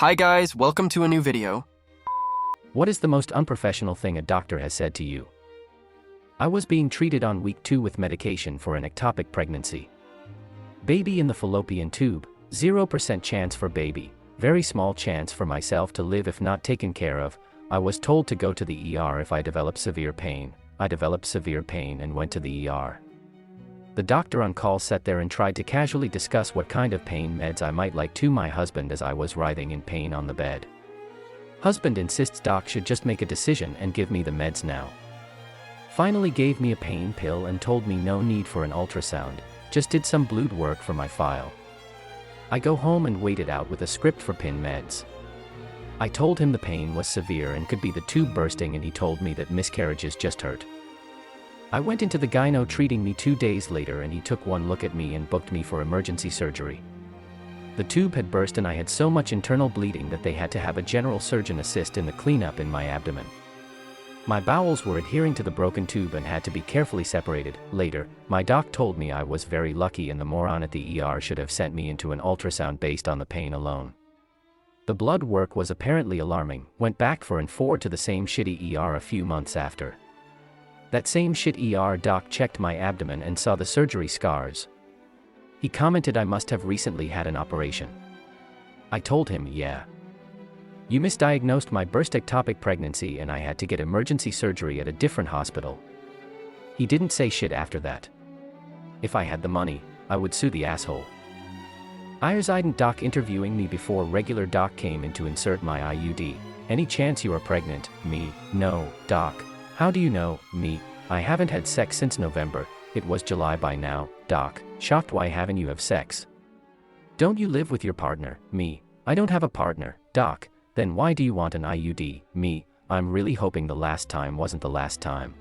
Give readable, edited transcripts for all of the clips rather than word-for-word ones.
Hi guys, welcome to a new video. What is the most unprofessional thing a doctor has said to you? I was being treated on week 2 with medication for an ectopic pregnancy. Baby in the fallopian tube, 0% chance for baby, very small chance for myself to live if not taken care of. I was told to go to the ER if I developed severe pain. I developed severe pain and went to the ER. The doctor on call sat there and tried to casually discuss what kind of pain meds I might like to my husband as I was writhing in pain on the bed. Husband insists doc should just make a decision and give me the meds now. Finally gave me a pain pill and told me no need for an ultrasound, just did some blood work for my file. I go home and wait it out with a script for pain meds. I told him the pain was severe and could be the tube bursting, and he told me that miscarriages just hurt. I went into the gyno treating me 2 days later, and he took one look at me and booked me for emergency surgery. The tube had burst and I had so much internal bleeding that they had to have a general surgeon assist in the cleanup in my abdomen. My bowels were adhering to the broken tube and had to be carefully separated. Later, my doc told me I was very lucky and the moron at the ER should have sent me into an ultrasound based on the pain alone. The blood work was apparently alarming, went back for and forward to the same shitty ER a few months after. That same shit ER doc checked my abdomen and saw the surgery scars. He commented I must have recently had an operation. I told him, yeah. You misdiagnosed my burst ectopic pregnancy and I had to get emergency surgery at a different hospital. He didn't say shit after that. If I had the money, I would sue the asshole. IRSSS doc interviewing me before regular doc came in to insert my IUD. Any chance you are pregnant? Me, no, doc. How do you know? Me, I haven't had sex since November, it was July by now, doc. Shocked, why haven't you have sex? Don't you live with your partner? Me, I don't have a partner, doc. Then why do you want an IUD? Me, I'm really hoping the last time wasn't the last time.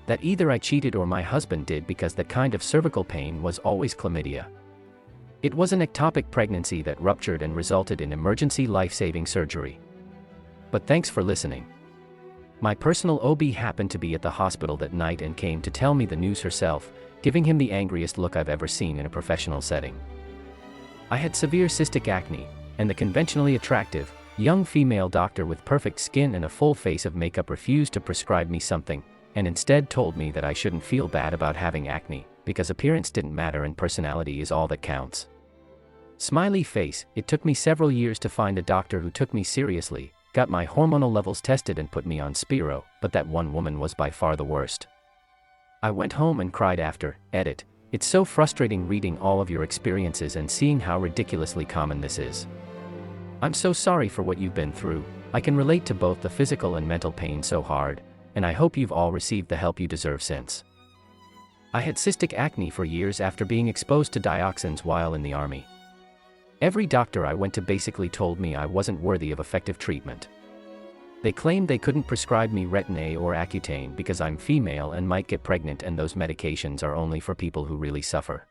That either I cheated or my husband did, because that kind of cervical pain was always chlamydia. It was an ectopic pregnancy that ruptured and resulted in emergency life-saving surgery. But thanks for listening. My personal OB happened to be at the hospital that night and came to tell me the news herself, giving him the angriest look I've ever seen in a professional setting. I had severe cystic acne, and the conventionally attractive, young female doctor with perfect skin and a full face of makeup refused to prescribe me something, and instead told me that I shouldn't feel bad about having acne, because appearance didn't matter and personality is all that counts. Smiley face. It took me several years to find a doctor who took me seriously, got my hormonal levels tested and put me on Spiro, but that one woman was by far the worst. I went home and cried after, edit. It's so frustrating reading all of your experiences and seeing how ridiculously common this is. I'm so sorry for what you've been through. I can relate to both the physical and mental pain so hard, and I hope you've all received the help you deserve since. I had cystic acne for years after being exposed to dioxins while in the army. Every doctor I went to basically told me I wasn't worthy of effective treatment. They claimed they couldn't prescribe me Retin-A or Accutane because I'm female and might get pregnant, and those medications are only for people who really suffer.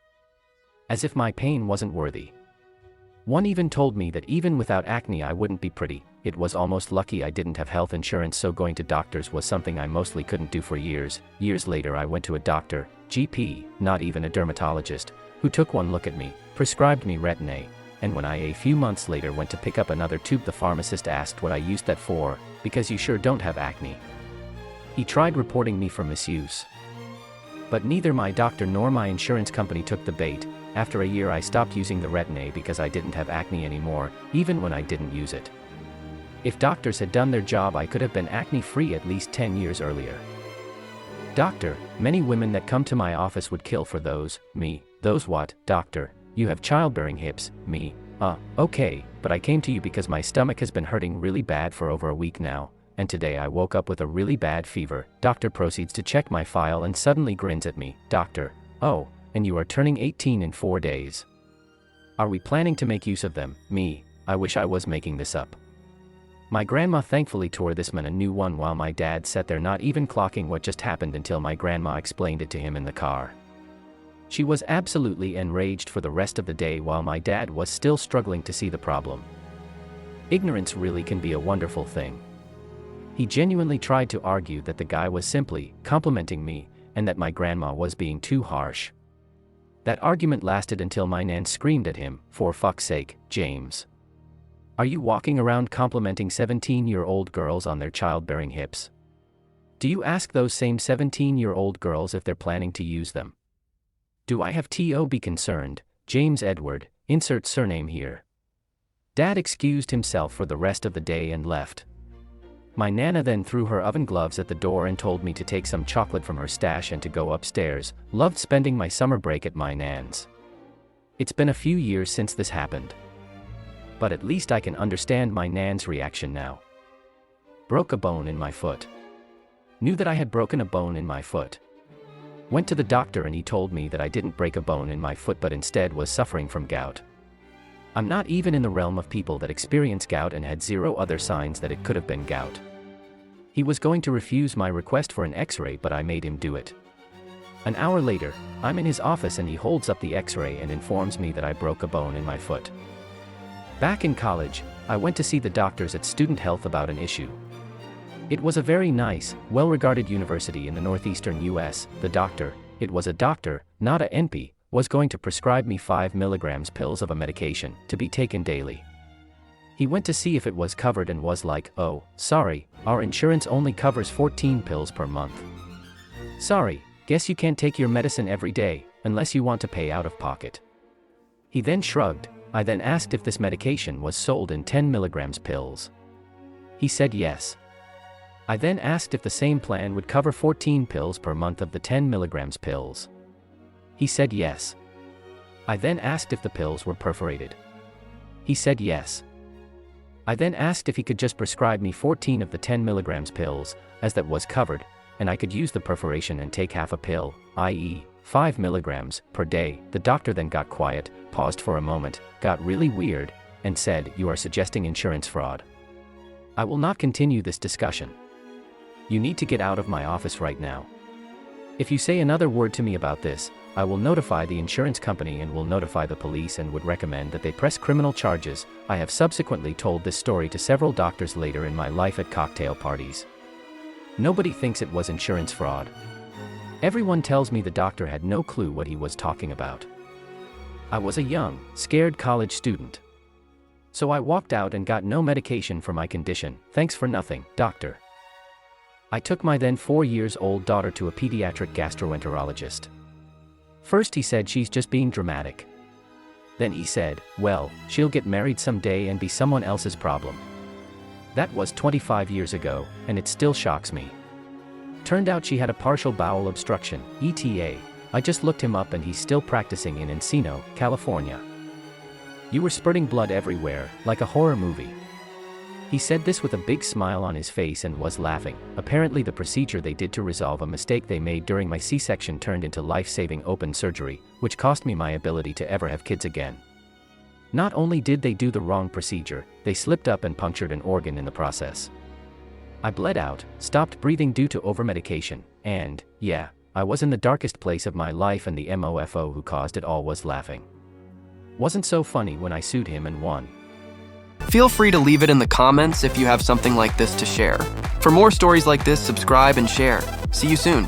As if my pain wasn't worthy. One even told me that even without acne I wouldn't be pretty. It was almost lucky I didn't have health insurance, so going to doctors was something I mostly couldn't do for years. Years later I went to a doctor, GP, not even a dermatologist, who took one look at me, prescribed me Retin-A. And when I a few months later went to pick up another tube, the pharmacist asked what I used that for, because you sure don't have acne. He tried reporting me for misuse. But neither my doctor nor my insurance company took the bait. After a year I stopped using the Retin-A because I didn't have acne anymore, even when I didn't use it. If doctors had done their job I could have been acne-free at least 10 years earlier. Doctor, many women that come to my office would kill for those. Me, those what, doctor? You have childbearing hips. Me, okay, but I came to you because my stomach has been hurting really bad for over a week now, and today I woke up with a really bad fever. Doctor proceeds to check my file and suddenly grins at me. Doctor, oh, and you are turning 18 in 4 days. Are we planning to make use of them? Me, I wish I was making this up. My grandma thankfully tore this man a new one while my dad sat there not even clocking what just happened until my grandma explained it to him in the car. She was absolutely enraged for the rest of the day while my dad was still struggling to see the problem. Ignorance really can be a wonderful thing. He genuinely tried to argue that the guy was simply complimenting me, and that my grandma was being too harsh. That argument lasted until my nan screamed at him, "For fuck's sake, James. Are you walking around complimenting 17-year-old girls on their childbearing hips? Do you ask those same 17-year-old girls if they're planning to use them? Do I have to be concerned? James Edward, insert surname here. Dad excused himself for the rest of the day and left. My Nana then threw her oven gloves at the door and told me to take some chocolate from her stash and to go upstairs. Loved spending my summer break at my Nan's. It's been a few years since this happened. But at least I can understand my Nan's reaction now. Broke a bone in my foot. Knew that I had broken a bone in my foot. Went to the doctor and he told me that I didn't break a bone in my foot but instead was suffering from gout. I'm not even in the realm of people that experience gout and had zero other signs that it could have been gout. He was going to refuse my request for an x-ray but I made him do it. An hour later, I'm in his office and he holds up the x-ray and informs me that I broke a bone in my foot. Back in college, I went to see the doctors at Student Health about an issue. It was a very nice, well-regarded university in the northeastern US. The doctor, it was a doctor, not a NP, was going to prescribe me 5 milligrams pills of a medication to be taken daily. He went to see if it was covered and was like, "Oh, sorry, our insurance only covers 14 pills per month. Sorry, guess you can't take your medicine every day, unless you want to pay out of pocket." He then shrugged. I then asked if this medication was sold in 10 milligrams pills. He said yes. I then asked if the same plan would cover 14 pills per month of the 10 milligrams pills. He said yes. I then asked if the pills were perforated. He said yes. I then asked if he could just prescribe me 14 of the 10 milligrams pills, as that was covered, and I could use the perforation and take half a pill, i.e., 5 milligrams, per day. The doctor then got quiet, paused for a moment, got really weird, and said, "You are suggesting insurance fraud. I will not continue this discussion. You need to get out of my office right now. If you say another word to me about this, I will notify the insurance company and will notify the police and would recommend that they press criminal charges." I have subsequently told this story to several doctors later in my life at cocktail parties. Nobody thinks it was insurance fraud. Everyone tells me the doctor had no clue what he was talking about. I was a young, scared college student. So I walked out and got no medication for my condition. "Thanks for nothing, doctor." I took my then 4-year-old daughter to a pediatric gastroenterologist. First he said she's just being dramatic. Then he said, "Well, she'll get married someday and be someone else's problem." That was 25 years ago, and it still shocks me. Turned out she had a partial bowel obstruction, ETA. I just looked him up and he's still practicing in Encino, California. "You were spurting blood everywhere, like a horror movie." He said this with a big smile on his face and was laughing. Apparently the procedure they did to resolve a mistake they made during my C-section turned into life-saving open surgery, which cost me my ability to ever have kids again. Not only did they do the wrong procedure, they slipped up and punctured an organ in the process. I bled out, stopped breathing due to overmedication, and, yeah, I was in the darkest place of my life and the MOFO who caused it all was laughing. Wasn't so funny when I sued him and won. Feel free to leave it in the comments if you have something like this to share. For more stories like this, subscribe and share. See you soon.